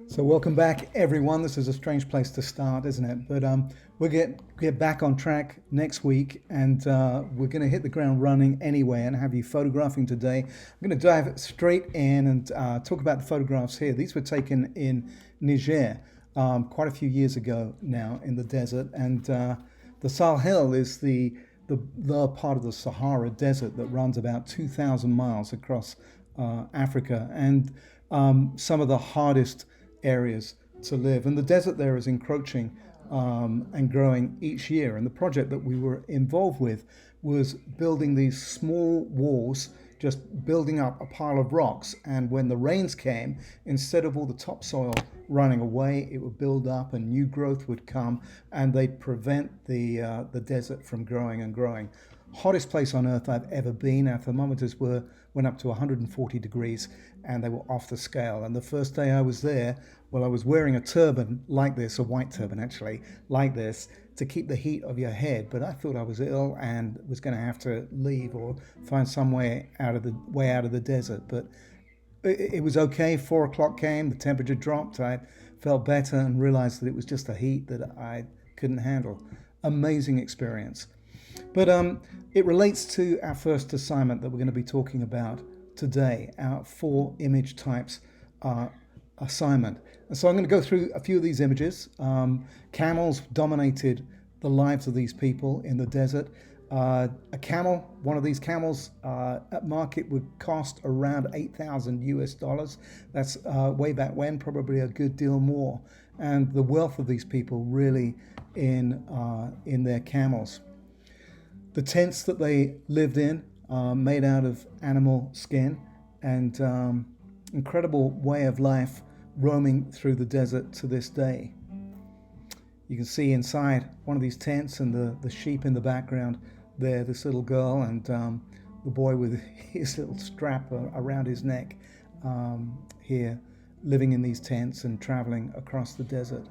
So welcome back, everyone. This is a strange place to start, isn't it? But we'll get back on track next week, and we're going to hit the ground running anyway, and have you photographing today. I'm going to dive straight in and talk about the photographs here. These were taken in Niger quite a few years ago now in the desert, and the Sahel is the part of the Sahara Desert that runs about 2,000 miles across Africa, and some of the hardest areas to live. And the desert there is encroaching and growing each year. And the project that we were involved with was building these small walls, just building up a pile of rocks. And when the rains came, instead of all the topsoil running away, it would build up and new growth would come, and they'd prevent the desert from growing and growing. Hottest place on earth I've ever been. Our thermometers went up to 140 degrees, and they were off the scale. And the first day I was there, well, I was wearing a turban like this, a white turban actually, like this, to keep the heat of your head. But I thought I was ill and was going to have to leave or find some way out of the desert. But it was okay. 4 o'clock came, the temperature dropped. I felt better and realized that it was just the heat that I couldn't handle. Amazing experience. But it relates to our first assignment that we're going to be talking about today, our 4 image types assignment. And so I'm going to go through a few of these images. Camels dominated the lives of these people in the desert. A camel, one of these camels at market would cost around 8,000 US dollars. That's way back when, probably a good deal more. And the wealth of these people really in their camels. The tents that they lived in are made out of animal skin, and incredible way of life roaming through the desert to this day. You can see inside one of these tents and the sheep in the background there, this little girl and the boy with his little strap around his neck here, living in these tents and traveling across the desert.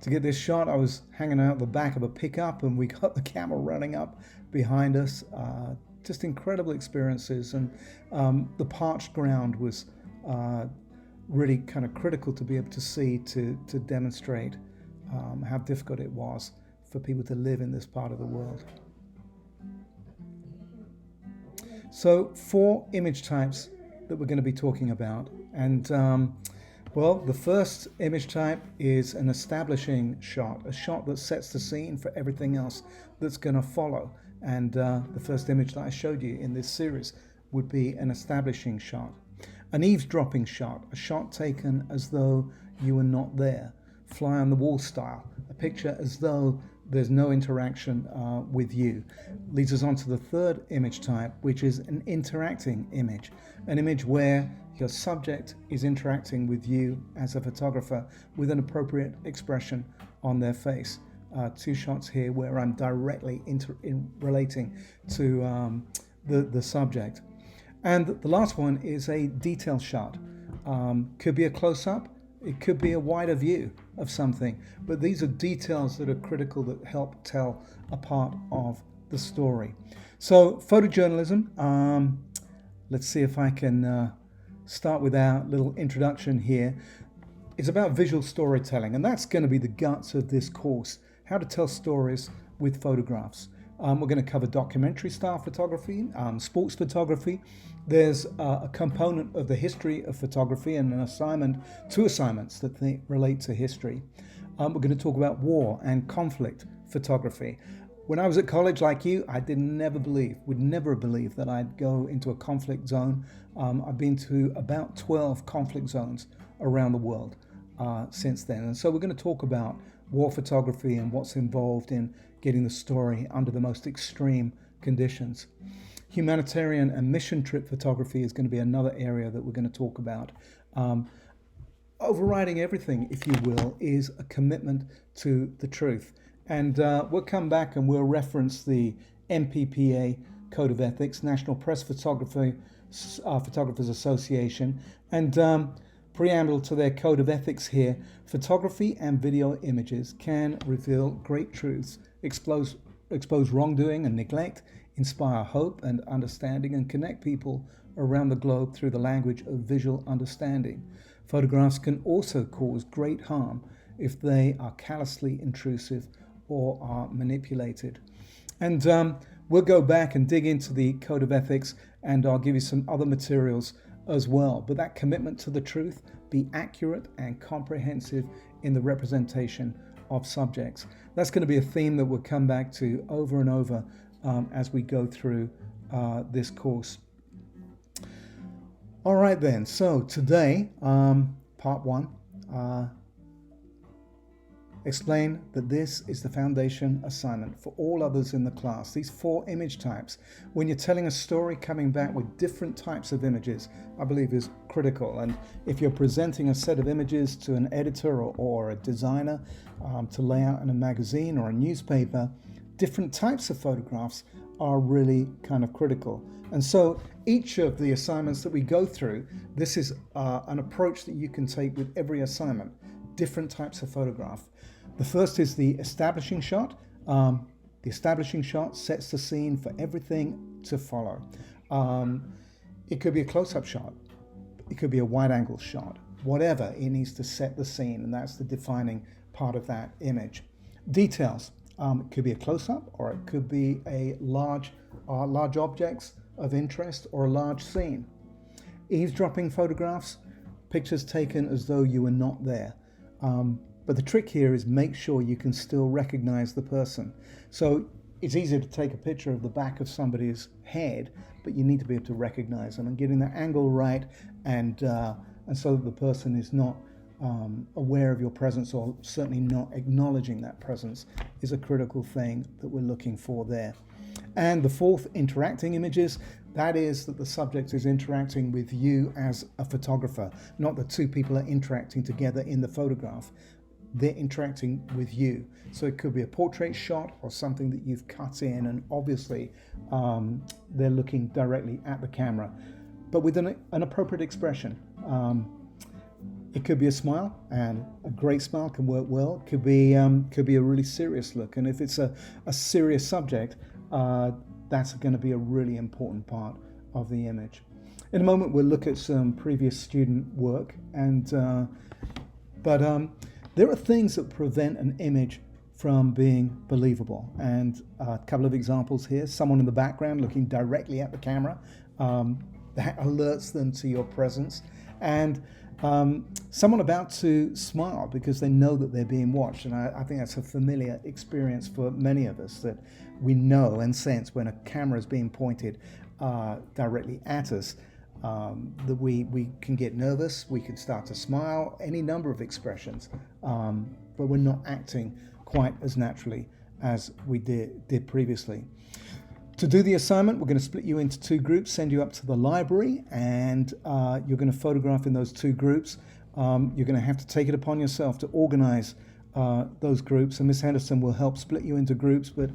To get this shot, I was hanging out the back of a pickup, and we got the camel running up behind us. Just incredible experiences, and the parched ground was really kind of critical to be able to see, to demonstrate how difficult it was for people to live in this part of the world. So 4 image types that we're going to be talking about, and well, the first image type is an establishing shot, a shot that sets the scene for everything else that's going to follow. And the first image that I showed you in this series would be an establishing shot. An eavesdropping shot, a shot taken as though you were not there. Fly on the wall style, a picture as though there's no interaction with you. Leads us on to the third image type, which is an interacting image. An image where your subject is interacting with you as a photographer with an appropriate expression on their face. 2 shots here where I'm directly relating to the subject. And the last one is a detail shot. Could be a close-up, it could be a wider view of something, but these are details that are critical that help tell a part of the story. So photojournalism, let's see if I can start with our little introduction here. It's about visual storytelling, and that's going to be the guts of this course, how to tell stories with photographs. We're going to cover documentary style photography, sports photography. There's a component of the history of photography and an 2 assignments that relate to history. We're going to talk about war and conflict photography. When I was at college like you, I would never believe that I'd go into a conflict zone. I've been to about 12 conflict zones around the world since then. And so we're going to talk about war photography and what's involved in getting the story under the most extreme conditions. Humanitarian and mission trip photography is going to be another area that we're going to talk about. Overriding everything, if you will, is a commitment to the truth. And we'll come back and we'll reference the NPPA Code of Ethics, National Press Photography Photographers Association, and preamble to their Code of Ethics here. Photography and video images can reveal great truths, expose wrongdoing and neglect, inspire hope and understanding, and connect people around the globe through the language of visual understanding. Photographs can also cause great harm if they are callously intrusive or are manipulated. And we'll go back and dig into the Code of Ethics, and I'll give you some other materials as well. But that commitment to the truth, be accurate and comprehensive in the representation of subjects. That's going to be a theme that we'll come back to over and over as we go through this course. All right then, so today, part one, explain that this is the foundation assignment for all others in the class. These 4 image types, when you're telling a story, coming back with different types of images, I believe is critical. And if you're presenting a set of images to an editor or a designer to lay out in a magazine or a newspaper, different types of photographs are really kind of critical. And so each of the assignments that we go through, this is an approach that you can take with every assignment, different types of photograph. The first is the establishing shot. The establishing shot sets the scene for everything to follow. It could be a close-up shot. It could be a wide-angle shot. Whatever, it needs to set the scene, and that's the defining part of that image. Details. It could be a close-up, or it could be a large objects of interest, or a large scene. Eavesdropping photographs, pictures taken as though you were not there. But the trick here is make sure you can still recognize the person. So it's easy to take a picture of the back of somebody's head, but you need to be able to recognize them, and getting the angle right, and so that the person is not aware of your presence, or certainly not acknowledging that presence, is a critical thing that we're looking for there. And the fourth, interacting images. That is that the subject is interacting with you as a photographer, not that two people are interacting together in the photograph. They're interacting with you. So it could be a portrait shot or something that you've cut in, and obviously they're looking directly at the camera, but with an appropriate expression. It could be a smile, and a great smile can work well. It could be a really serious look, and if it's a serious subject, that's going to be a really important part of the image. In a moment, we'll look at some previous student work, and but there are things that prevent an image from being believable. And a couple of examples here: someone in the background looking directly at the camera, that alerts them to your presence, and someone about to smile because they know that they're being watched. And I think that's a familiar experience for many of us, that we know and sense when a camera is being pointed directly at us, that we can get nervous, we can start to smile, any number of expressions, but we're not acting quite as naturally as we did previously. To do the assignment, we're going to split you into 2 groups, send you up to the library, and you're going to photograph in those 2 groups. You're going to have to take it upon yourself to organize those groups, and Miss Henderson will help split you into groups, but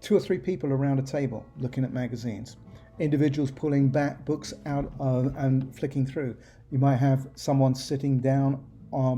2 or 3 people around a table looking at magazines. Individuals pulling back books out and flicking through. You might have someone sitting down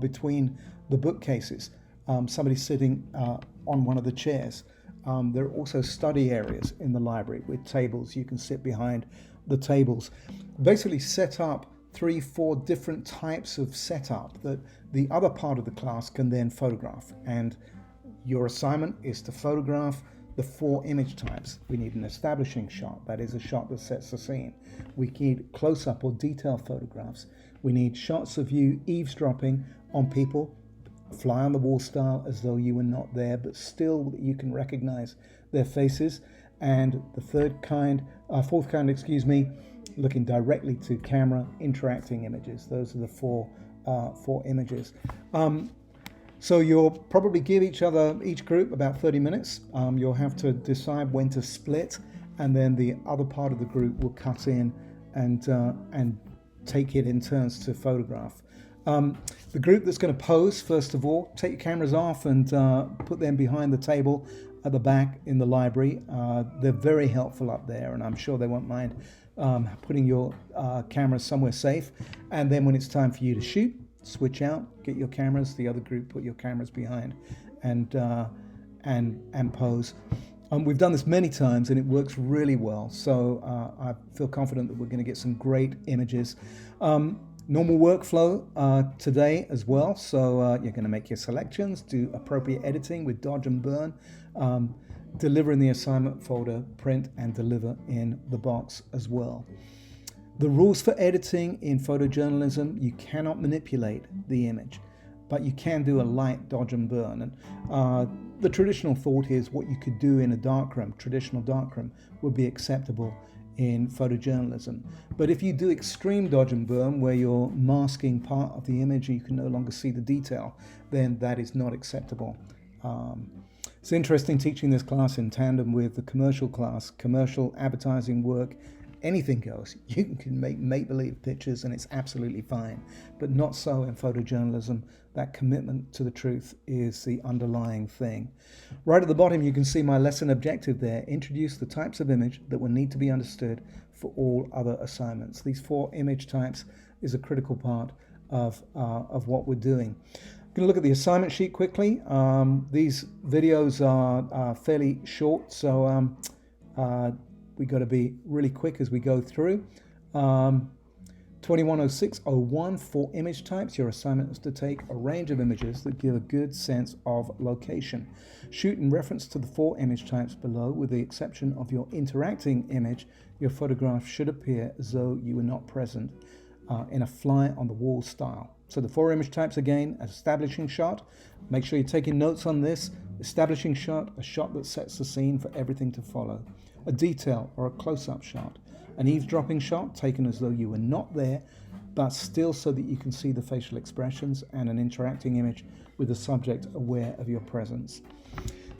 between the bookcases, somebody sitting on one of the chairs. There are also study areas in the library with tables. You can sit behind the tables. Basically set up 3-4 different types of setup that the other part of the class can then photograph. And your assignment is to photograph the 4 image types. We need an establishing shot, that is a shot that sets the scene. We need close-up or detail photographs. We need shots of you eavesdropping on people, fly on the wall style as though you were not there, but still you can recognize their faces. And the fourth kind, looking directly to camera, interacting images. Those are the four images. So you'll probably give each group about 30 minutes. You'll have to decide when to split, and then the other part of the group will cut in and take it in turns to photograph. The group that's going to pose, first of all, take your cameras off and put them behind the table at the back in the library. They're very helpful up there, and I'm sure they won't mind putting your cameras somewhere safe. And then when it's time for you to shoot, switch out, get your cameras. The other group, put your cameras behind and pose. We've done this many times and it works really well. So I feel confident that we're going to get some great images. Normal workflow today as well. So you're going to make your selections, do appropriate editing with dodge and burn, deliver in the assignment folder, print and deliver in the box as well. The rules for editing in photojournalism: you cannot manipulate the image, but you can do a light dodge and burn. And the traditional thought is what you could do in a darkroom, traditional darkroom, would be acceptable in photojournalism. But if you do extreme dodge and burn, where you're masking part of the image and you can no longer see the detail, then that is not acceptable. It's interesting teaching this class in tandem with the commercial class. Commercial advertising work, anything goes. You can make make-believe pictures and it's absolutely fine, but not so in photojournalism. That commitment to the truth is the underlying thing. Right at the bottom, you can see my lesson objective there: introduce the types of image that will need to be understood for all other assignments. These 4 image types is a critical part of what we're doing. I'm going to look at the assignment sheet quickly. These videos are fairly short, so we got to be really quick as we go through. 210601, 4 image types. Your assignment is to take a range of images that give a good sense of location. Shoot in reference to the 4 image types below. With the exception of your interacting image, your photograph should appear as though you were not present, in a fly on the wall style. So the 4 image types again: establishing shot. Make sure you're taking notes on this. Establishing shot, a shot that sets the scene for everything to follow. A detail or a close-up shot. An eavesdropping shot, taken as though you were not there, but still so that you can see the facial expressions. And an interacting image with the subject aware of your presence.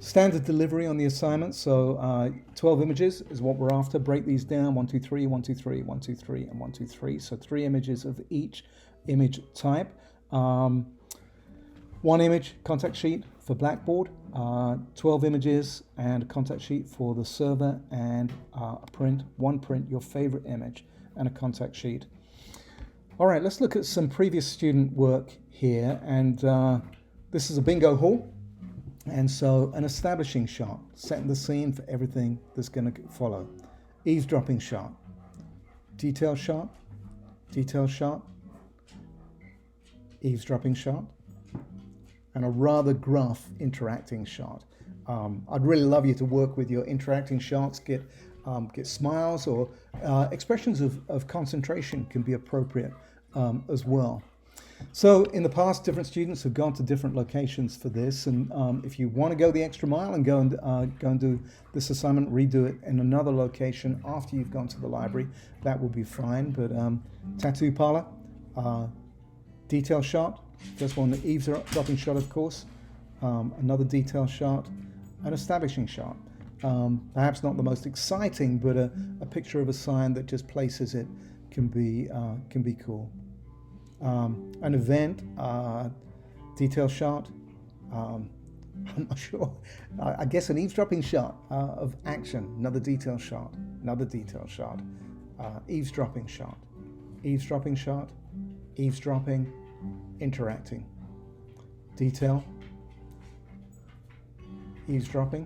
Standard delivery on the assignment. So 12 images is what we're after. Break these down: 1, 2, 3, 1, 2, 3, 1, 2, 3, and 1, 2, 3. So 3 images of each image type. 1 image contact sheet for Blackboard, 12 images and a contact sheet for the server, and a print, 1 print, your favorite image, and a contact sheet. All right, let's look at some previous student work here. And this is a bingo hall. And so an establishing shot, setting the scene for everything that's going to follow. Eavesdropping shot, detail shot, eavesdropping shot, and a rather gruff interacting shot. I'd really love you to work with your interacting shots, get smiles or expressions of concentration can be appropriate as well. So in the past, different students have gone to different locations for this, and if you want to go the extra mile and go and do this assignment, redo it in another location after you've gone to the library, that will be fine. But tattoo parlor, detail shot, first one, the eavesdropping shot, of course, another detail shot, an establishing shot. Perhaps not the most exciting, but a picture of a sign that just places it can be cool. An event, detail shot, I'm not sure. I guess an eavesdropping shot of action, another detail shot, eavesdropping shot, eavesdropping, interacting, detail, eavesdropping.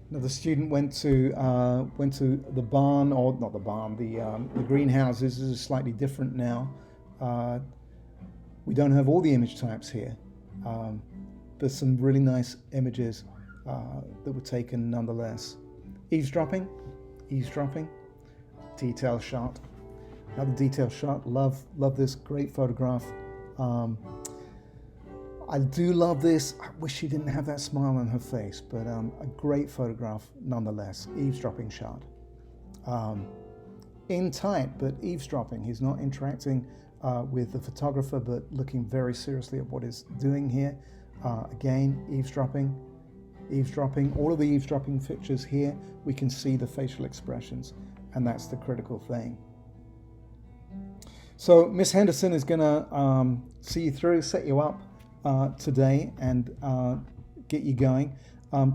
Another student went to the barn, or not the barn, the greenhouses. This is slightly different now. We don't have all the image types here, but some really nice images that were taken nonetheless. Eavesdropping, detail shot, another detail shot. Love this great photograph. I do love this. I wish she didn't have that smile on her face, but a great photograph nonetheless. Eavesdropping shot. In tight, but eavesdropping. He's not interacting with the photographer, but looking very seriously at what he's doing here. Again, eavesdropping. All of the eavesdropping pictures here, we can see the facial expressions, and that's the critical thing. So Miss Henderson is going to see you through, set you up today, and get you going.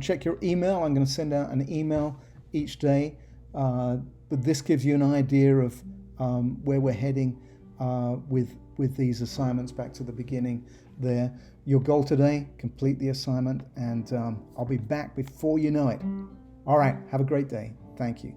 Check your email. I'm going to send out an email each day, but this gives you an idea of where we're heading with these assignments back to the beginning there. Your goal today, complete the assignment, and I'll be back before you know it. All right, have a great day. Thank you.